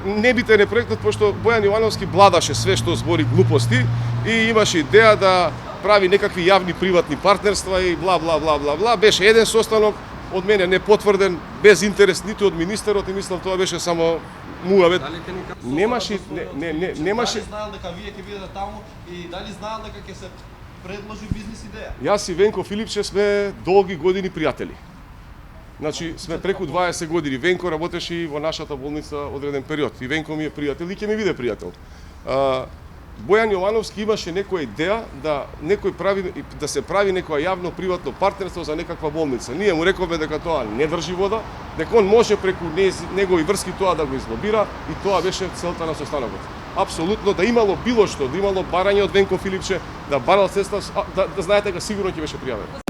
Небитен е проектот, пошто Бојан Јовановски владаше све што збори глупости и имаше идеја да прави некакви јавни приватни партнерства и бла бла бла бла бла. Беше еден состанок, од мене не потврден, без интерес ниту од министерот, и мислам тоа беше само муавет. Немаше Дали знаел дека вие ќе бидете таму и дали знаел дека ќе се предложи бизнис идеја? Јас и Венко Филипче сме долги години пријатели. Значи, сме преку 20 години. Венко работеше и во нашата болница одреден период. И Венко ми е пријател и ќе ми биде пријател. Бојан Јовановски имаше некоја идеја да се прави некоја јавно-приватно партнерство за некаква болница. Ние му рековме дека тоа не држи вода, дека он може преку негови врски тоа да го излобира, и тоа беше целта на состанокот. Апсолутно, да имало било што, да имало барање од Венко Филипче, да барал средства, да знаете дека сигурно ќе беше пријавен.